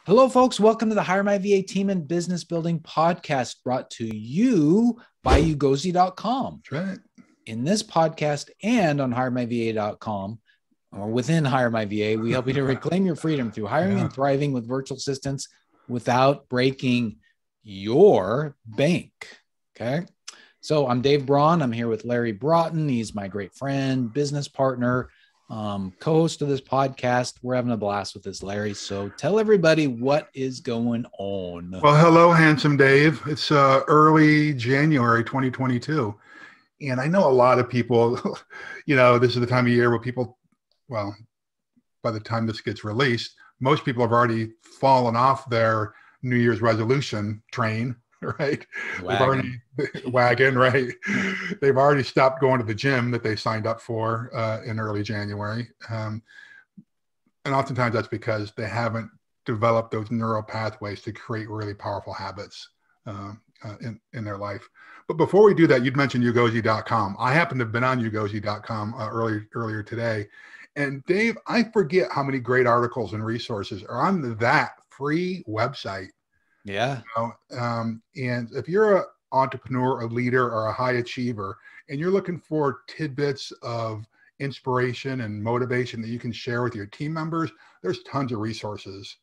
Hello, folks. Welcome to the Hire My VA Team and Business Building podcast brought to you by ugozi.com. That's right. In this podcast and on hiremyva.com or within Hire My VA, we help you to reclaim your freedom through hiring and thriving with virtual assistants without breaking your bank. Okay. So I'm Dave Braun. I'm here with Larry Broughton. He's my great friend, business partner, co-host of this podcast. We're having a blast with this, Larry. So tell everybody what is going on. Well, hello, handsome Dave. It's early January 2022. And I know a lot of people, this is the time of year where people, well, by the time this gets released, most people have already fallen off their New Year's resolution train, right? Wagon, right? They've already stopped going to the gym that they signed up for in early January. And oftentimes that's because they haven't developed those neural pathways to create really powerful habits in their life. But before we do that, you'd mentioned ugozi.com. I happen to have been on ugozi.com earlier today. And Dave, I forget how many great articles and resources are on that free website. Yeah. And if you're an entrepreneur, a leader, or a high achiever, and you're looking for tidbits of inspiration and motivation that you can share with your team members, there's tons of resources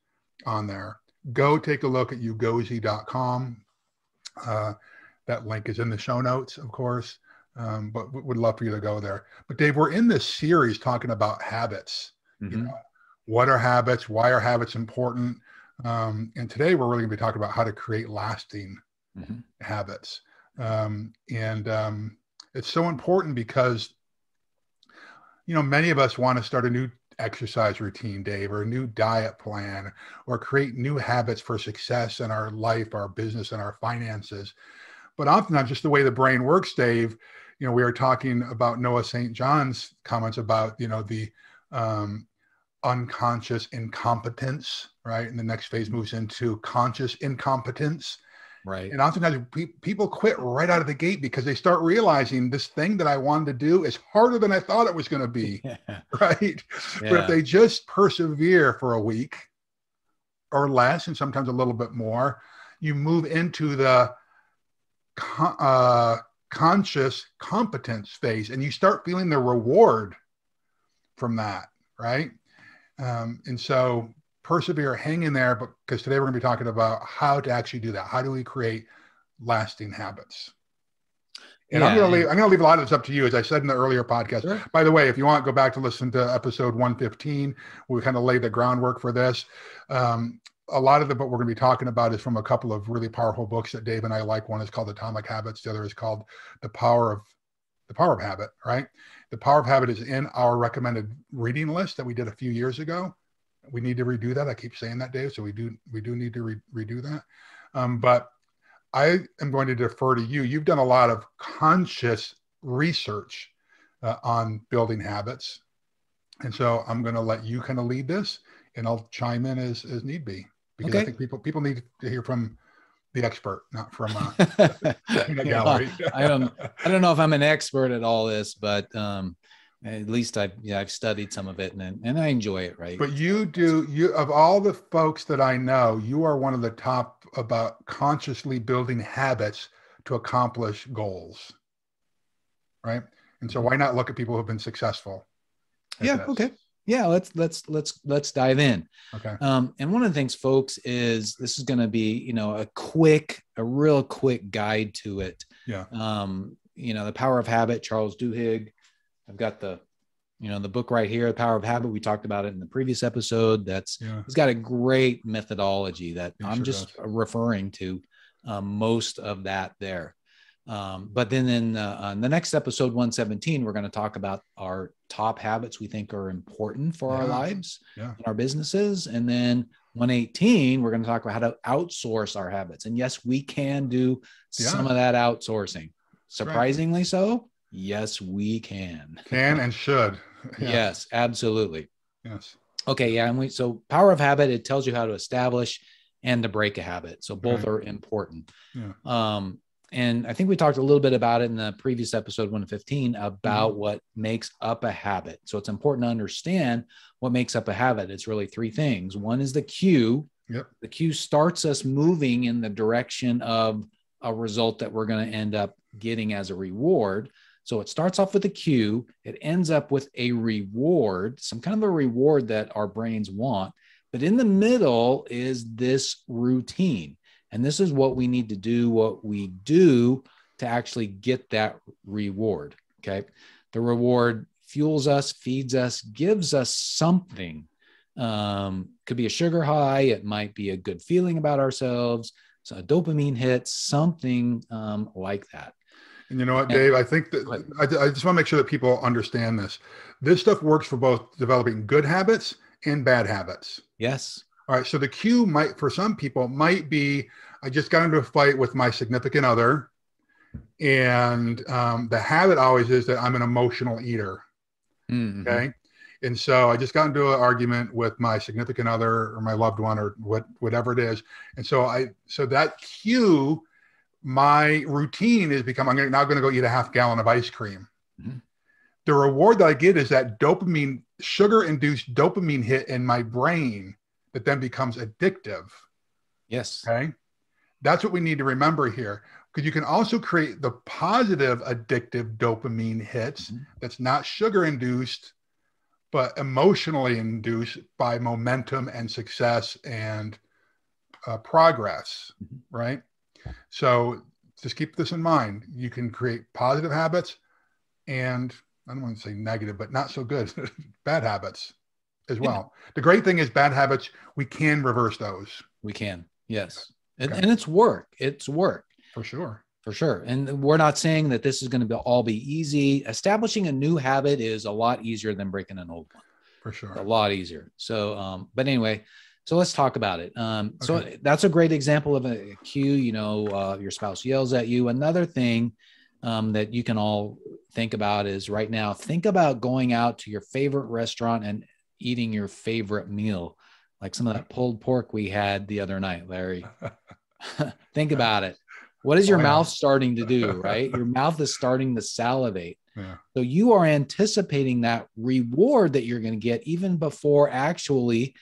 on there. Go take a look at ugozi.com. That link is in the show notes, of course, but would love for you to go there. But Dave, we're in this series talking about habits. Mm-hmm. What are habits? Why are habits important? And today we're really going to be talking about how to create lasting habits. It's so important because, many of us want to start a new exercise routine, Dave, or a new diet plan, or create new habits for success in our life, our business, and our finances. But oftentimes, just the way the brain works, Dave, we were talking about Noah St. John's comments about, the unconscious incompetence, right? And the next phase moves into conscious incompetence. Right. And oftentimes people quit right out of the gate because they start realizing this thing that I wanted to do is harder than I thought it was going to be. Right. Yeah. But if they just persevere for a week or less, and sometimes a little bit more, you move into the conscious competence phase and you start feeling the reward from that. Right. And so persevere, hang in there, but because today we're going to be talking about how to actually do that. How do we create lasting habits? And I'm going to leave a lot of this up to you, as I said in the earlier podcast. Sure. By the way, if you want, go back to listen to episode 115. We kind of laid the groundwork for this. A lot of what we're going to be talking about is from a couple of really powerful books that Dave and I like. One is called Atomic Habits. The other is called The Power of Habit, right? The Power of Habit is in our recommended reading list that we did a few years ago. We need to redo that. I keep saying that, Dave. So we do need to redo that. But I am going to defer to you. You've done a lot of conscious research on building habits. And so I'm going to let you kind of lead this and I'll chime in as need be. Because I think people need to hear from the expert, not from a gallery. I don't know if I'm an expert at all this, but at least I've studied some of it and I enjoy it, right? But you of all the folks that I know, you are one of the top about consciously building habits to accomplish goals, right? And so why not look at people who've been successial? Okay. Yeah, let's dive in. Okay. And one of the things, folks, is this is going to be, a real quick guide to it. Yeah. The Power of Habit, Charles Duhigg. I've got the book right here, The Power of Habit. We talked about it in the previous episode. He's got a great methodology that I'm just referring to most of that there. But then in the next episode, 117, we're going to talk about our top habits we think are important for our lives and our businesses. And then 118, we're going to talk about how to outsource our habits. And yes, we can do some of that outsourcing. Surprisingly so. Yes, we can. Can and should. Yes, absolutely. Yes. Okay. Yeah. And so Power of Habit, it tells you how to establish and to break a habit. So both are important. Yeah. And I think we talked a little bit about it in the previous episode 115 about what makes up a habit. So it's important to understand what makes up a habit. It's really three things. One is the cue, Yep. The cue starts us moving in the direction of a result that we're going to end up getting as a reward. So it starts off with a cue. It ends up with a reward, some kind of a reward that our brains want. But in the middle is this routine. And this is what we need to do, what we do to actually get that reward. Okay. The reward fuels us, feeds us, gives us something. Could be a sugar high. It might be a good feeling about ourselves. So a dopamine hit, something like that. And you know what, Dave, I think that I just want to make sure that people understand this. This stuff works for both developing good habits and bad habits. Yes. All right. So the cue might, for some people, might be, I just got into a fight with my significant other. And the habit always is that I'm an emotional eater. Mm-hmm. Okay. And so I just got into an argument with my significant other or my loved one or whatever it is. And so that cue, my routine is become, I'm now going to go eat a half gallon of ice cream. Mm-hmm. The reward that I get is that dopamine, sugar-induced dopamine hit in my brain that then becomes addictive. Yes. Okay. That's what we need to remember here. Because you can also create the positive addictive dopamine hits that's not sugar-induced, but emotionally induced by momentum and success and progress, right? So just keep this in mind. You can create positive habits and I don't want to say negative, but not so good, bad habits as well. Yeah. The great thing is bad habits, we can reverse those. We can, yes. Okay. And it's work. It's work. For sure. For sure. And we're not saying that this is going to all be easy. Establishing a new habit is a lot easier than breaking an old one. For sure. A lot easier. So, but anyway, so let's talk about it. So that's a great example of a cue, your spouse yells at you. Another thing that you can all think about is right now, think about going out to your favorite restaurant and eating your favorite meal, like some of that pulled pork we had the other night, Larry. Think about it. What is your mouth starting to do, right? Your mouth is starting to salivate. Yeah. So you are anticipating that reward that you're going to get even before actually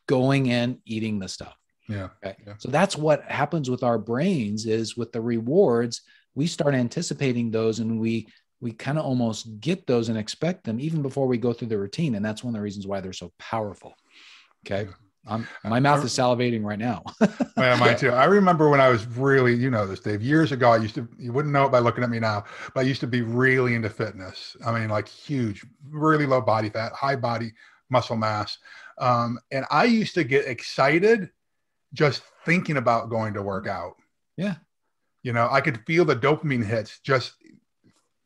going and eating the stuff. Yeah. Okay. Yeah. So that's what happens with our brains is with the rewards, we start anticipating those and we kind of almost get those and expect them even before we go through the routine. And that's one of the reasons why they're so powerful. Okay. My mouth is salivating right now. Yeah, mine too. I remember when I was really, this, Dave, years ago, you wouldn't know it by looking at me now, but I used to be really into fitness. I mean, like huge, really low body fat, high body muscle mass. And I used to get excited just thinking about going to work out. Yeah. I could feel the dopamine hits just,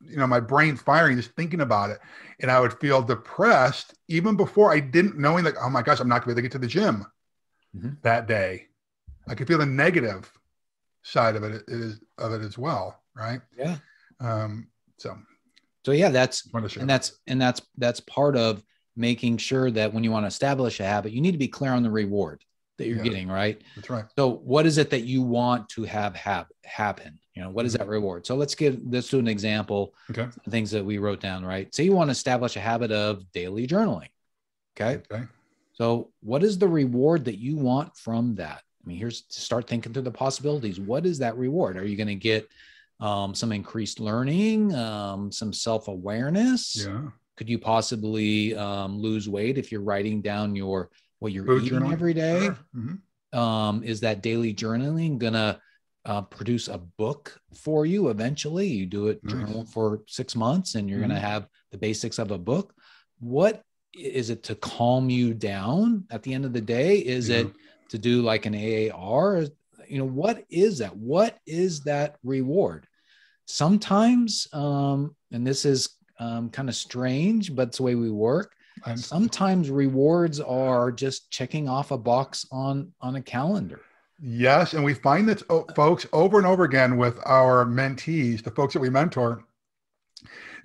my brain firing, just thinking about it. And I would feel depressed even before I didn't knowing like, oh my gosh, I'm not going to be able to get to the gym that day. I could feel the negative side of it as well. Right. Yeah. So yeah, that's part of making sure that when you want to establish a habit, you need to be clear on the reward that you're getting, right? That's right. So what is it that you want to have happen? What is that reward? So let's do an example. Okay. Things that we wrote down, right? Say you want to establish a habit of daily journaling. Okay. So what is the reward that you want from that? I mean, here's to start thinking through the possibilities. What is that reward? Are you going to get some increased learning, some self-awareness? Yeah. Could you possibly lose weight if you're writing down what you're eating journaling every day? Sure. Mm-hmm. Is that daily journaling going to produce a book for you eventually? You do it journal for 6 months and you're going to have the basics of a book. What is it to calm you down at the end of the day? Is it to do like an AAR? What is that? What is that reward? Sometimes, and this is kind of strange, but it's the way we work. Sometimes rewards are just checking off a box on a calendar. Yes. And we find that folks over and over again with our mentees, the folks that we mentor,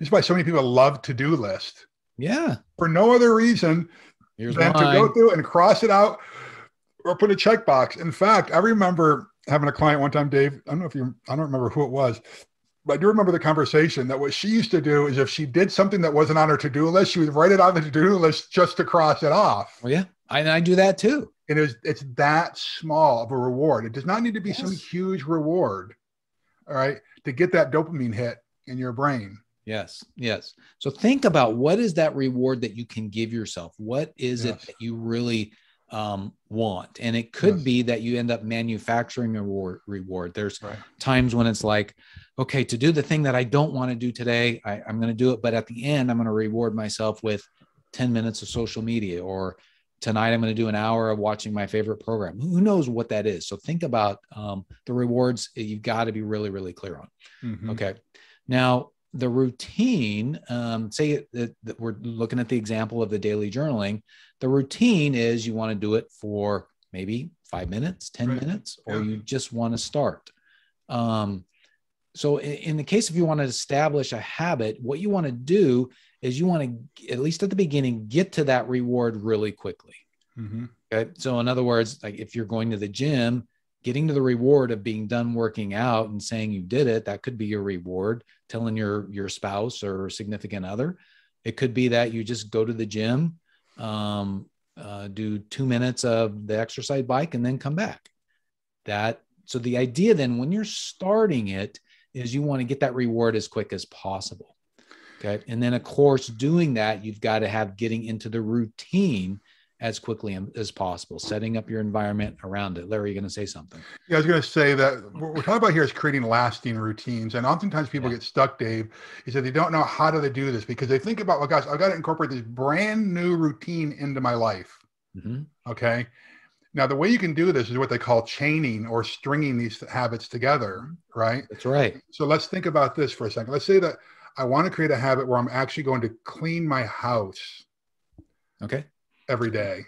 this is why so many people love to-do list. Yeah. For no other reason than to go through and cross it out or put a checkbox. In fact, I remember having a client one time, Dave, I don't remember who it was, but I do remember the conversation that what she used to do is if she did something that wasn't on her to-do list, she would write it on the to-do list just to cross it off. Well, yeah. I do that too. And it's that small of a reward. It does not need to be Yes. some huge reward, all right, to get that dopamine hit in your brain. Yes. Yes. So think about, what is that reward that you can give yourself? What is it that you really want? And it could be that you end up manufacturing a reward. There's times when it's like, okay, to do the thing that I don't want to do today, I'm going to do it. But at the end, I'm going to reward myself with 10 minutes of social media, or tonight I'm going to do an hour of watching my favorite program. Who knows what that is? So think about the rewards you've got to be really, really clear on. Mm-hmm. Okay. Now, the routine, say that we're looking at the example of the daily journaling. The routine is you want to do it for maybe 5 minutes, 10 minutes, or you just want to start. So in the case if you want to establish a habit, what you want to do is you want to, at least at the beginning, get to that reward really quickly. Mm-hmm. Okay. So in other words, like if you're going to the gym, getting to the reward of being done working out and saying you did it, that could be your reward. Telling your spouse or significant other. It could be that you just go to the gym, do 2 minutes of the exercise bike, and then come back. So the idea then, when you're starting it, is you want to get that reward as quick as possible. Okay. And then of course, doing that, you've got to have getting into the routine as quickly as possible, setting up your environment around it. Larry, you're going to say something. Yeah, I was going to say that what we're talking about here is creating lasting routines. And oftentimes people get stuck, Dave, is that they don't know how do they do this, because they think about, well, gosh, I've got to incorporate this brand new routine into my life. Mm-hmm. Okay. Now, the way you can do this is what they call chaining, or stringing these habits together, right? That's right. So let's think about this for a second. Let's say that I want to create a habit where I'm actually going to clean my house. Okay. Every day,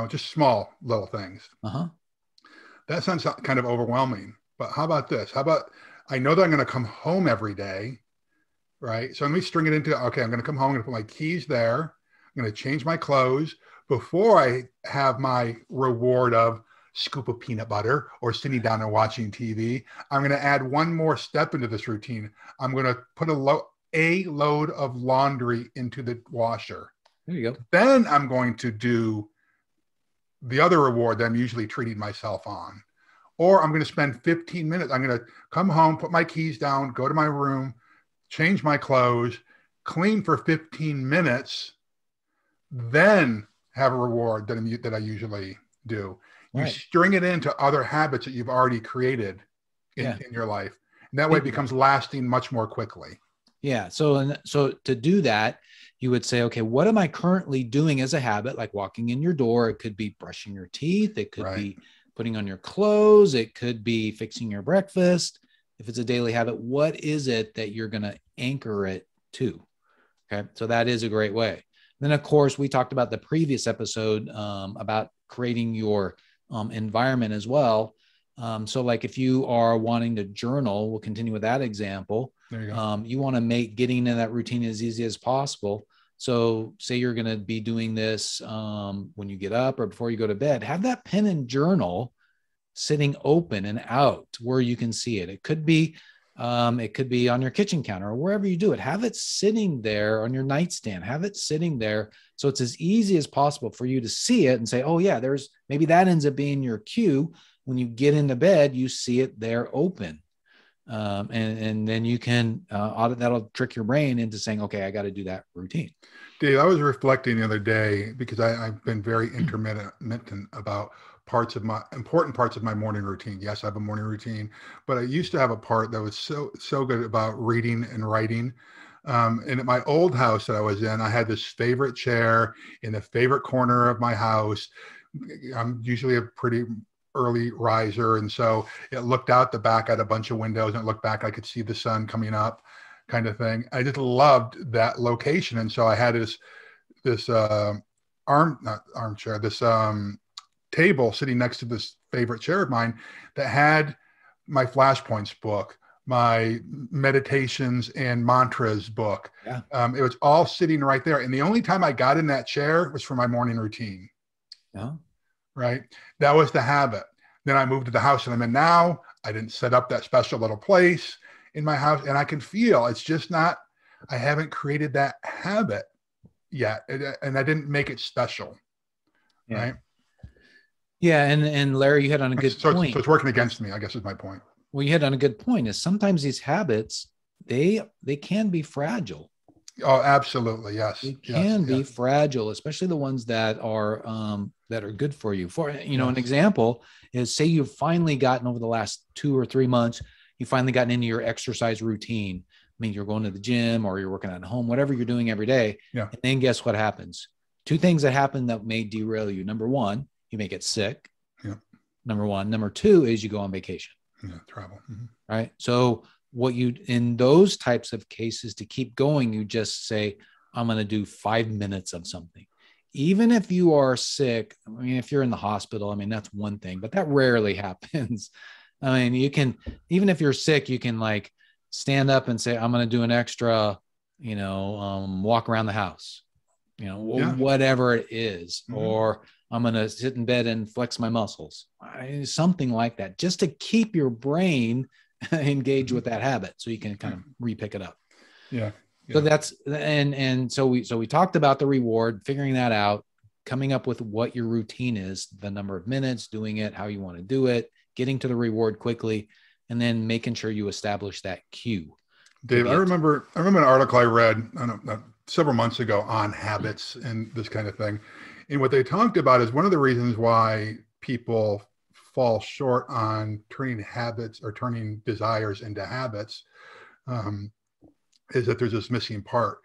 just small little things. Uh-huh. That sounds kind of overwhelming, but how about this? How about, I know that I'm going to come home every day, right? So let me string it into, okay, I'm going to come home, I'm going to put my keys there. I'm going to change my clothes before I have my reward of scoop of peanut butter or sitting down and watching TV. I'm going to add one more step into this routine. I'm going to put a load of laundry into the washer. There you go. Then I'm going to do the other reward that I'm usually treating myself on. Or I'm going to spend 15 minutes. I'm going to come home, put my keys down, go to my room, change my clothes, clean for 15 minutes, then have a reward that I usually do. You string it into other habits that you've already created in your life. And that way it becomes lasting much more quickly. Yeah. So to do that, you would say, okay, what am I currently doing as a habit? Like walking in your door. It could be brushing your teeth. It could be putting on your clothes. It could be fixing your breakfast. If it's a daily habit, what is it that you're going to anchor it to? Okay. So that is a great way. Then of course, we talked about the previous episode about creating your environment as well. So like if you are wanting to journal, we'll continue with that example. There you go. You want to make getting in that routine as easy as possible. So say you're going to be doing this when you get up or before you go to bed, have that pen and journal sitting open and out where you can see it. It could be on your kitchen counter or wherever you do it. Have it sitting there on your nightstand. Have it sitting there so it's as easy as possible for you to see it and say, oh yeah, maybe that ends up being your cue. When you get into bed, you see it there open. And then you can that'll trick your brain into saying, okay, I got to do that routine. Dave, I was reflecting the other day because I've been very intermittent about important parts of my morning routine. Yes, I have a morning routine, but I used to have a part that was so good about reading and writing. And at my old house that I was in, I had this favorite chair in the favorite corner of my house. I'm usually a pretty early riser, and so it looked out the back at a bunch of windows, and it looked back, I could see the sun coming up, kind of thing. I just loved that location, and so I had this table sitting next to this favorite chair of mine that had my Flashpoints book, my meditations and mantras book. Yeah. It was all sitting right there, and the only time I got in that chair was for my morning routine. Yeah. Right. That was the habit. Then I moved to the house that I'm in now. I didn't set up that special little place in my house, and I can feel it's just not, I haven't created that habit yet. And I didn't make it special. Yeah. Right. Yeah. And Larry, you hit on a good point. So it's working against me, I guess is my point. Well, you hit on a good point is sometimes these habits, they can be fragile. Oh, absolutely. Yes. They can be fragile, especially the ones that are good for you. For, an example is, say you've finally gotten, over the last 2 or 3 months, you've finally gotten into your exercise routine. I mean, you're going to the gym or you're working at home, whatever you're doing every day. Yeah. And then guess what happens? 2 things that happen that may derail you. Number 1, you may get sick. Yeah. Number 1. Number 2 is you go on vacation. Yeah, travel. Mm-hmm. Right. So what you, in those types of cases, to keep going, you just say, I'm going to do 5 minutes of something. Even if you are sick, I mean, if you're in the hospital, I mean, that's one thing, but that rarely happens. I mean, you can, even if you're sick, you can like stand up and say, I'm going to do an extra, walk around the house, whatever it is, mm-hmm. or I'm going to sit in bed and flex my muscles, something like that, just to keep your brain engaged with that habit so you can kind of re-pick it up. Yeah. So that's, and so we talked about the reward, figuring that out, coming up with what your routine is, the number of minutes, doing it, how you want to do it, getting to the reward quickly, and then making sure you establish that cue. Dave, I remember an article I read, several months ago on habits and this kind of thing. And what they talked about is one of the reasons why people fall short on turning habits or turning desires into habits is that there's this missing part,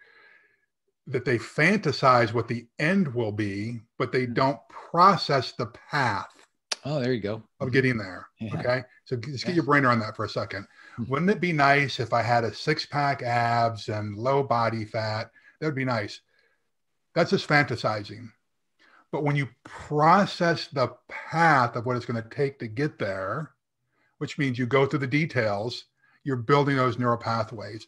that they fantasize what the end will be, but they don't process the path. Oh, there you go. Of getting there. Yeah. Okay. So just get your brain around that for a second. Wouldn't it be nice if I had a 6-pack abs and low body fat? That would be nice. That's just fantasizing. But when you process the path of what it's going to take to get there, which means you go through the details, you're building those neural pathways.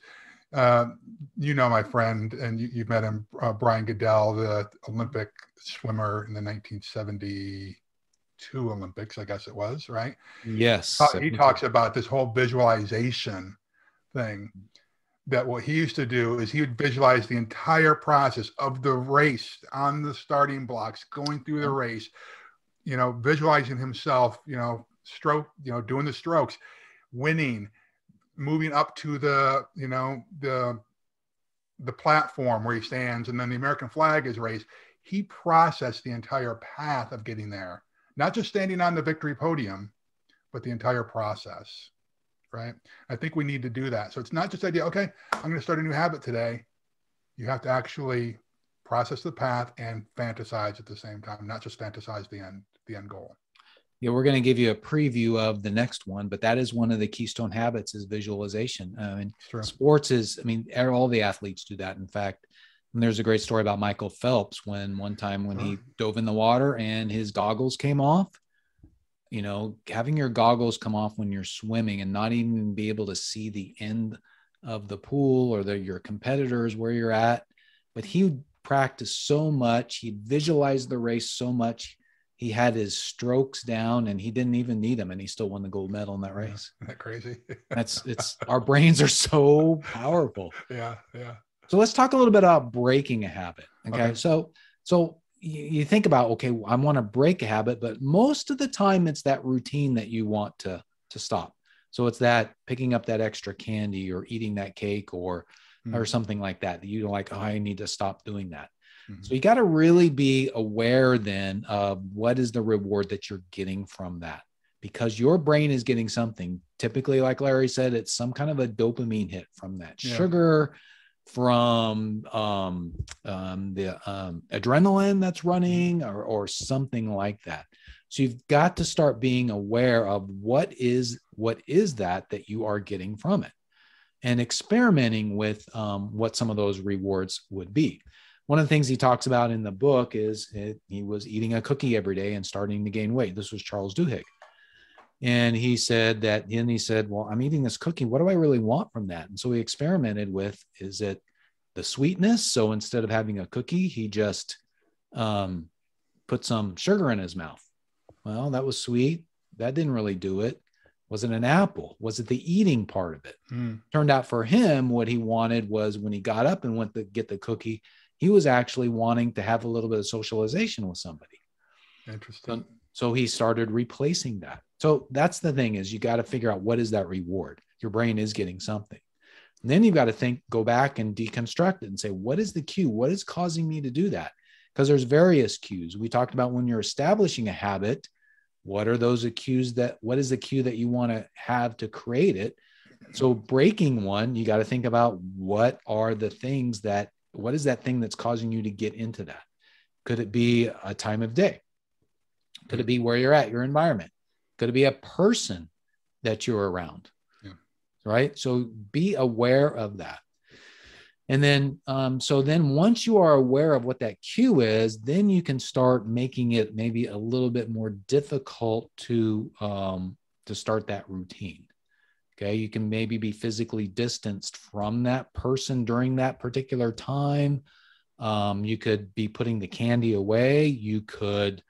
My friend, and you've met him, Brian Goodell, the Olympic swimmer in the 1972 Olympics, I guess it was, right? Yes. He talks about this whole visualization thing, that what he used to do is he would visualize the entire process of the race on the starting blocks, going through the race, visualizing himself, doing the strokes, winning, moving up to the platform where he stands, and then the American flag is raised. He processed the entire path of getting there, not just standing on the victory podium, but the entire process. Right? I think we need to do that. So it's not just the idea, okay, I'm going to start a new habit today. You have to actually process the path and fantasize at the same time, not just fantasize the end goal. Yeah, we're going to give you a preview of the next one, but that is one of the keystone habits is visualization. Sports is, all the athletes do that. In fact, there's a great story about Michael Phelps when he dove in the water and his goggles came off. Having your goggles come off when you're swimming and not even be able to see the end of the pool or your competitors where you're at. But he practiced so much. He visualized the race so much. He had his strokes down and he didn't even need them. And he still won the gold medal in that race. Isn't that crazy? Our brains are so powerful. Yeah. Yeah. So let's talk a little bit about breaking a habit. Okay. So you think about, okay, I want to break a habit, but most of the time it's that routine that you want to stop. So it's that picking up that extra candy or eating that cake or something like that you don't like, I need to stop doing that. Mm-hmm. So you got to really be aware then of what is the reward that you're getting from that, because your brain is getting something. Typically, like Larry said, it's some kind of a dopamine hit from that sugar, from the adrenaline that's running or something like that. So you've got to start being aware of what is that you are getting from it, and experimenting with what some of those rewards would be. One of the things he talks about in the book is he was eating a cookie every day and starting to gain weight. This was Charles Duhigg. And he said, well, I'm eating this cookie. What do I really want from that? And so he experimented with, is it the sweetness? So instead of having a cookie, he just put some sugar in his mouth. Well, that was sweet. That didn't really do it. Was it an apple? Was it the eating part of it? Turned out for him, what he wanted was, when he got up and went to get the cookie, he was actually wanting to have a little bit of socialization with somebody. Interesting. So he started replacing that. So that's the thing, is you got to figure out what is that reward. Your brain is getting something. And then you've got to go back and deconstruct it and say, what is the cue? What is causing me to do that? Because there's various cues. We talked about when you're establishing a habit, what is the cue that you want to have to create it? So breaking one, you got to think about what is that thing that's causing you to get into that? Could it be a time of day? Could it be where you're at, your environment? Could it be a person that you're around? Yeah. Right. So be aware of that. And then, so then once you are aware of what that cue is, then you can start making it maybe a little bit more difficult to start that routine. Okay. You can maybe be physically distanced from that person during that particular time. You could be putting the candy away. You could,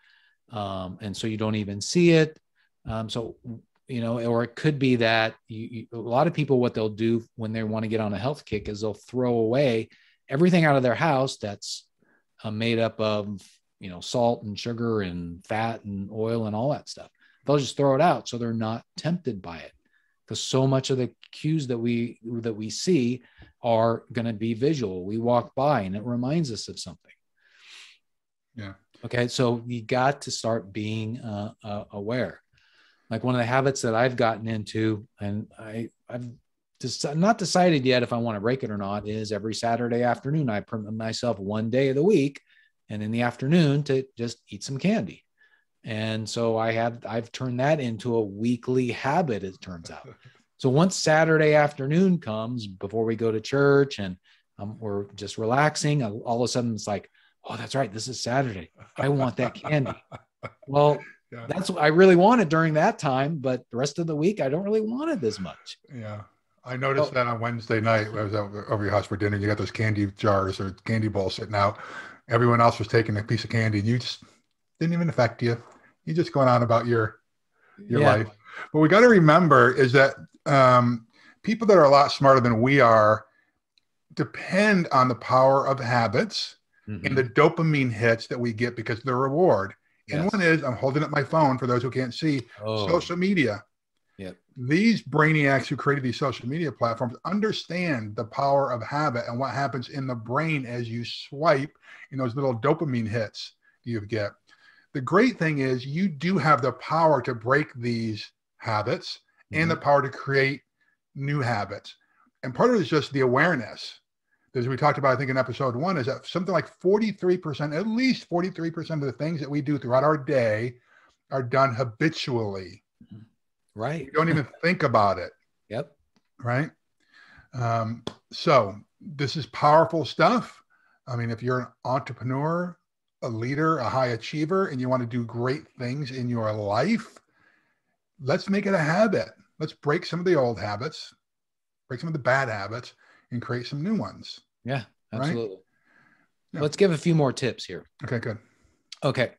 and so you don't even see it. Or it could be that a lot of people, what they'll do when they want to get on a health kick is they'll throw away everything out of their house that's made up of, salt and sugar and fat and oil and all that stuff. They'll just throw it out so they're not tempted by it, because so much of the cues that we see are going to be visual. We walk by and it reminds us of something. Yeah. Okay. So you got to start being aware. Like one of the habits that I've gotten into, and I've just not decided yet if I want to break it or not, is every Saturday afternoon, I permit myself one day of the week and in the afternoon to just eat some candy. And so I've turned that into a weekly habit, it turns out. So once Saturday afternoon comes before we go to church and we're just relaxing, all of a sudden it's like, oh, that's right, this is Saturday. I want that candy. Well, yeah. That's what I really wanted during that time, but the rest of the week, I don't really want it as much. Yeah. I noticed that on Wednesday night, I was over your house for dinner. You got those candy jars or candy bowls sitting out. Everyone else was taking a piece of candy and you just didn't even affect you. You're just going on about your life. What we got to remember is that people that are a lot smarter than we are depend on the power of habits and the dopamine hits that we get because of the reward. And one is, I'm holding up my phone for those who can't see, social media. Yep. These brainiacs who created these social media platforms understand the power of habit and what happens in the brain as you swipe in those little dopamine hits you get. The great thing is you do have the power to break these habits and the power to create new habits. And part of it is just the awareness. As we talked about, I think in episode 1, is that something like 43%, at least 43% of the things that we do throughout our day are done habitually. Right. You don't even think about it. Yep. Right. So this is powerful stuff. I mean, if you're an entrepreneur, a leader, a high achiever, and you want to do great things in your life, let's make it a habit. Let's break some of the old habits, break some of the bad habits, and create some new ones. Yeah, absolutely. Right? Yeah. Let's give a few more tips here. Okay, good. Okay.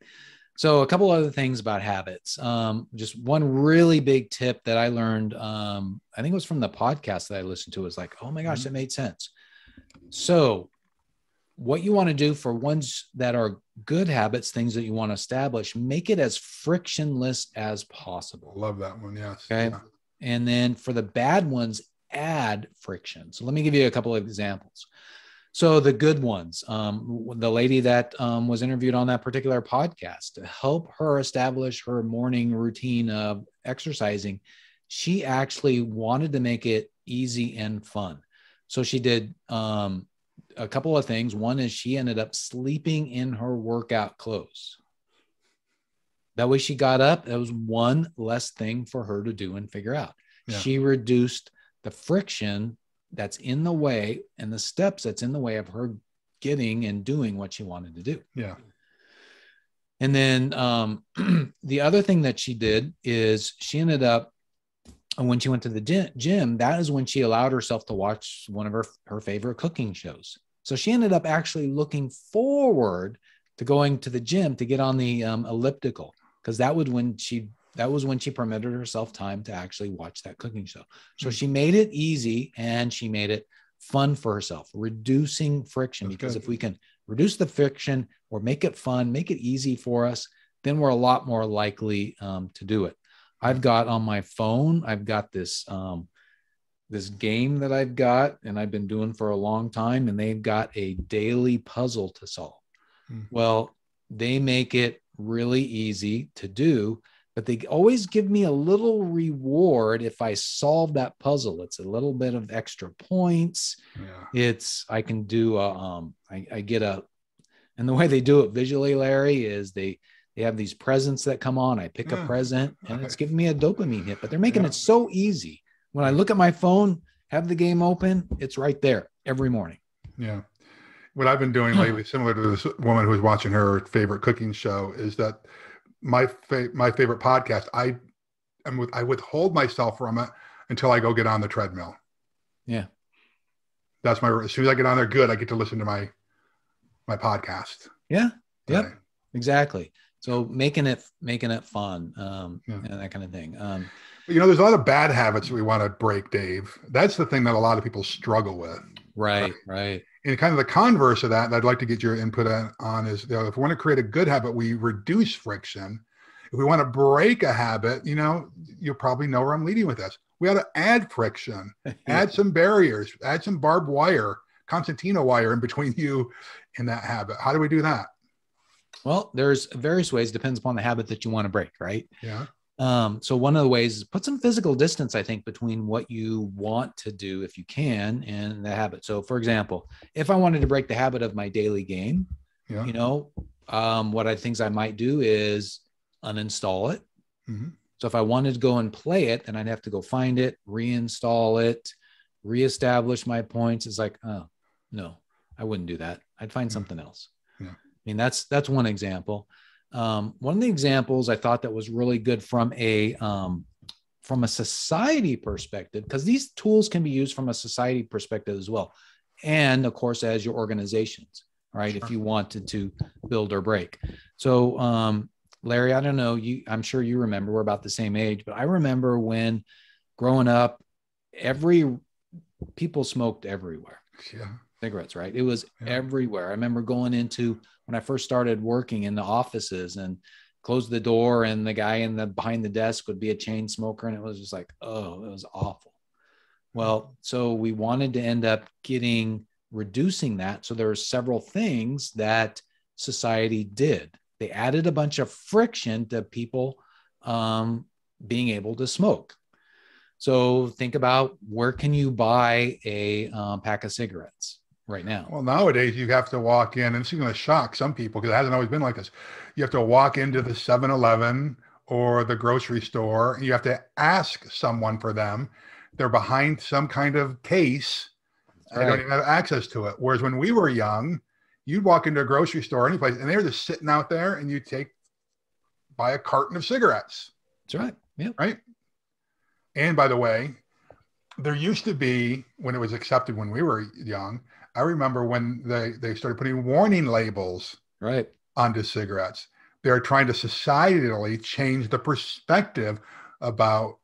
So a couple other things about habits. Just one really big tip that I learned, I think it was from the podcast that I listened to, was like, oh my gosh, that made sense. So what you want to do for ones that are good habits, things that you want to establish, make it as frictionless as possible. Love that one. Yes. Okay. Yeah. And then for the bad ones, add friction. So let me give you a couple of examples. So the good ones, the lady that was interviewed on that particular podcast, to help her establish her morning routine of exercising, she actually wanted to make it easy and fun. So she did a couple of things. One is she ended up sleeping in her workout clothes. That way she got up. That was one less thing for her to do and figure out. Yeah. She reduced the friction that's in the way and the steps that's in the way of her getting and doing what she wanted to do. Yeah. And then the other thing that she did is she ended up, when she went to the gym, that is when she allowed herself to watch one of her favorite cooking shows. So she ended up actually looking forward to going to the gym to get on the elliptical, because that was when she permitted herself time to actually watch that cooking show. So she made it easy and she made it fun for herself, reducing friction. That's because good. If we can reduce the friction or make it fun, make it easy for us, then we're a lot more likely to do it. I've got on my phone, I've got this this game that I've got and I've been doing for a long time, and they've got a daily puzzle to solve. Well, they make it really easy to do, but they always give me a little reward if I solve that puzzle. It's a little bit of extra points. I can do I get a, and the way they do it visually, Larry, is they have these presents that come on. I pick a present and it's giving me a dopamine hit, but they're making it so easy. When I look at my phone, have the game open, it's right there every morning. Yeah. What I've been doing lately, similar to this woman who's watching her favorite cooking show, is that my favorite podcast, I withhold myself from it until I go get on the treadmill. Yeah. That's as soon as I get on there, good, I get to listen to my podcast. Yeah. Yep. Exactly. So making it fun, and that kind of thing. But, there's a lot of bad habits that we want to break, Dave. That's the thing that a lot of people struggle with. Right. And kind of the converse of that, and I'd like to get your input on is, if we want to create a good habit, we reduce friction. If we want to break a habit, you'll probably know where I'm leading with this. We ought to add friction, add some barriers, add some barbed wire, concertina wire in between you and that habit. How do we do that? Well, there's various ways, depends upon the habit that you want to break, right? Yeah. So one of the ways is put some physical distance, I think, between what you want to do, if you can, and the habit. So for example, if I wanted to break the habit of my daily game, what things I might do is uninstall it. Mm-hmm. So if I wanted to go and play it, then I'd have to go find it, reinstall it, reestablish my points. It's like, oh no, I wouldn't do that. I'd find something else. Yeah. I mean, that's one example. One of the examples I thought that was really good from a society perspective, because these tools can be used from a society perspective as well. And of course, as your organizations, right? Sure. If you wanted to build or break. So, Larry, I don't know, I'm sure you remember, we're about the same age, but I remember when growing up, people smoked everywhere. Yeah. Cigarettes, right? It was everywhere. I remember going into, when I first started working in the offices, and close the door, and the guy behind the desk would be a chain smoker. And it was just like, oh, it was awful. Well, so we wanted to end up reducing that. So there are several things that society did. They added a bunch of friction to people being able to smoke. So think about, where can you buy a pack of cigarettes right now? Well, nowadays you have to walk in, and it's going to shock some people because it hasn't always been like this. You have to walk into the 7-Eleven or the grocery store, and you have to ask someone for them. They're behind some kind of case. Right. They don't even have access to it. Whereas when we were young, you'd walk into a grocery store, any place, and they were just sitting out there, and you'd buy a carton of cigarettes. That's right. Yeah. Right. And by the way, there used to be, when it was accepted when we were young, I remember when they started putting warning labels onto cigarettes. They're trying to societally change the perspective about,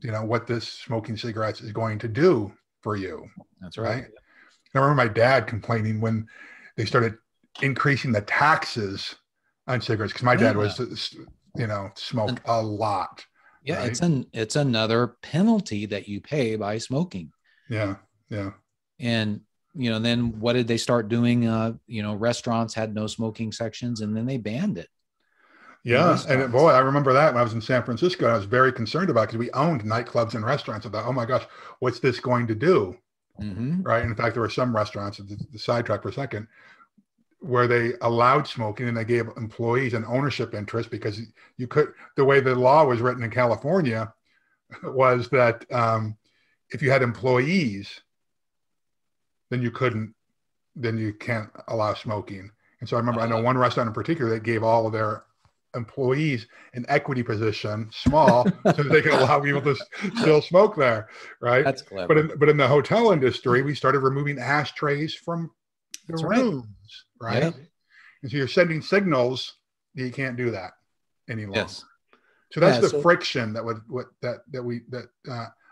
what this smoking cigarettes is going to do for you. That's right. I remember my dad complaining when they started increasing the taxes on cigarettes, because my dad was, smoked a lot. Yeah, right? It's another penalty that you pay by smoking. Yeah. And then what did they start doing? Restaurants had no smoking sections, and then they banned it. Yeah. And boy, I remember that when I was in San Francisco, I was very concerned about it, because we owned nightclubs and restaurants. I thought, oh my gosh, what's this going to do? Mm-hmm. Right. And in fact, there were some restaurants, the sidetrack for a second, where they allowed smoking, and they gave employees an ownership interest, because the way the law was written in California was that if you had employees, then you can't allow smoking. And so I remember, I know one restaurant in particular that gave all of their employees an equity position, small, so that they could allow people to still smoke there. Right. That's clever. But in the hotel industry, we started removing ashtrays from the rooms. Right. Yeah. And so you're sending signals that you can't do that any longer. Yes. So that's the friction that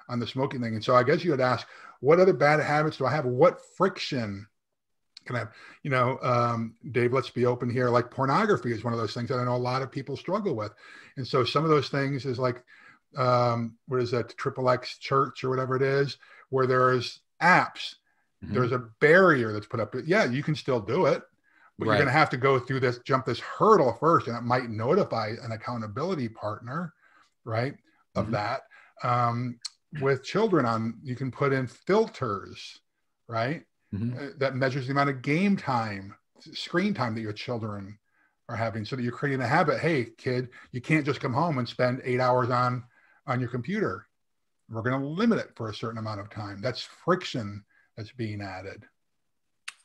on the smoking thing. And so I guess you would ask, what other bad habits do I have? What friction can have, Dave, let's be open here. Like pornography is one of those things that I know a lot of people struggle with. And so some of those things is like, what is that? XXX Church or whatever it is, where there's apps, there's a barrier that's put up. Yeah, you can still do it, but you're going to have to go through this, jump this hurdle first, and it might notify an accountability partner, right, of that. With children on, you can put in filters, right, that measures the amount of game time, screen time that your children are having, so that you're creating a habit. Hey, kid, you can't just come home and spend 8 hours on your computer. We're going to limit it for a certain amount of time. That's friction that's being added.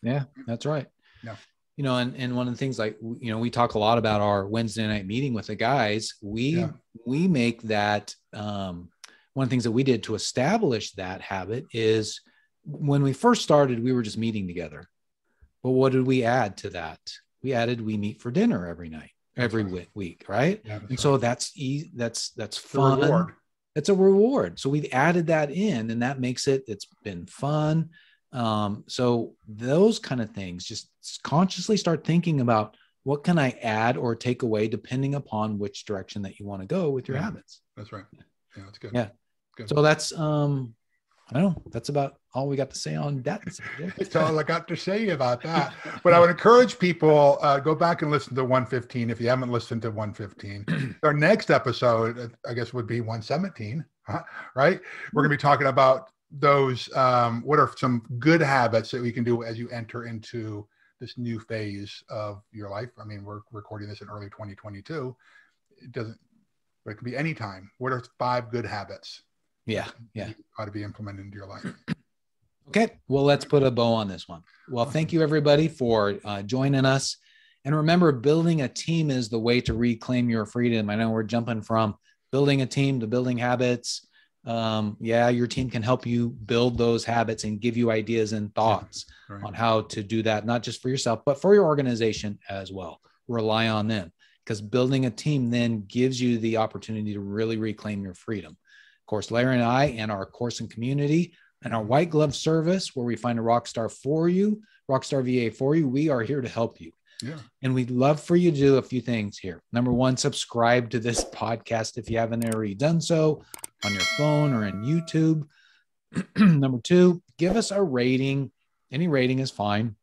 Yeah, that's right. Yeah. And one of the things, like, we talk a lot about our Wednesday night meeting with the guys. We make that, one of the things that we did to establish that habit is when we first started, we were just meeting together. But what did we add to that? We meet for dinner every night, every week, right? Yeah, and so that's fun. Reward. It's a reward. So we've added that in, and that makes it's been fun. So those kind of things, just consciously start thinking about what can I add or take away depending upon which direction that you want to go with your habits. That's right. Yeah, that's good. Yeah. Good. So that's, I don't know, that's about all we got to say on that. That's all I got to say about that. But I would encourage people, go back and listen to 115 if you haven't listened to 115. Our next episode, I guess, would be 117, right? We're going to be talking about those, what are some good habits that we can do as you enter into this new phase of your life. I mean, we're recording this in early 2022. But it could be any time. What are 5 good habits? Yeah. Ought to be implemented into your life. Okay. Well, let's put a bow on this one. Well, thank you everybody for joining us. And remember, building a team is the way to reclaim your freedom. I know we're jumping from building a team to building habits. Your team can help you build those habits and give you ideas and thoughts on how to do that, not just for yourself, but for your organization as well. Rely on them, because building a team then gives you the opportunity to really reclaim your freedom. Of course, Larry and I and our course and community and our white glove service, where we find a Rockstar VA for you, we are here to help you. Yeah. And we'd love for you to do a few things here. Number one, subscribe to this podcast if you haven't already done so on your phone or in YouTube. Number two, give us a rating. Any rating is fine.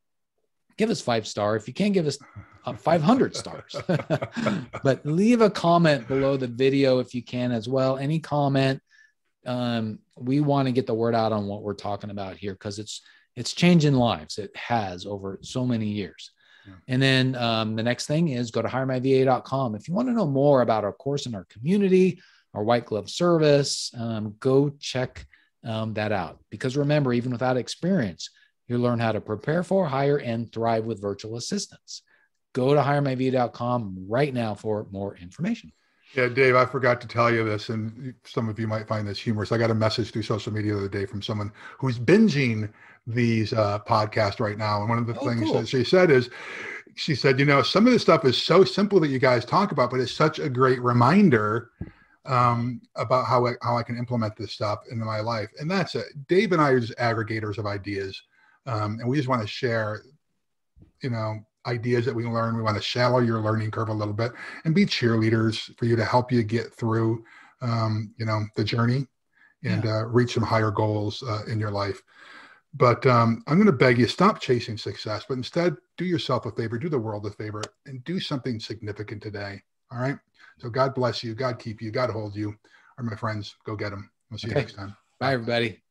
Give us 5-star. If you can't give us 500 stars, but leave a comment below the video if you can as well. Any comment. We want to get the word out on what we're talking about here, because it's changing lives. It has over so many years. Yeah. And then the next thing is go to hiremyva.com. If you want to know more about our course and our community, our white glove service, go check that out. Because remember, even without experience, you learn how to prepare for, hire, and thrive with virtual assistants. Go to hiremyva.com right now for more information. Yeah, Dave, I forgot to tell you this, and some of you might find this humorous. I got a message through social media the other day from someone who's binging these podcasts right now. And one of the things that she said is, some of this stuff is so simple that you guys talk about, but it's such a great reminder about how I can implement this stuff into my life. And that's it. Dave and I are just aggregators of ideas. And we just want to share, ideas that we learn. We want to shallow your learning curve a little bit and be cheerleaders for you to help you get through, the journey and reach some higher goals in your life. But I'm going to beg you, stop chasing success, but instead do yourself a favor, do the world a favor, and do something significant today. All right. So God bless you. God keep you. God hold you. All right, my friends, go get them. We'll see you next time. Bye, everybody.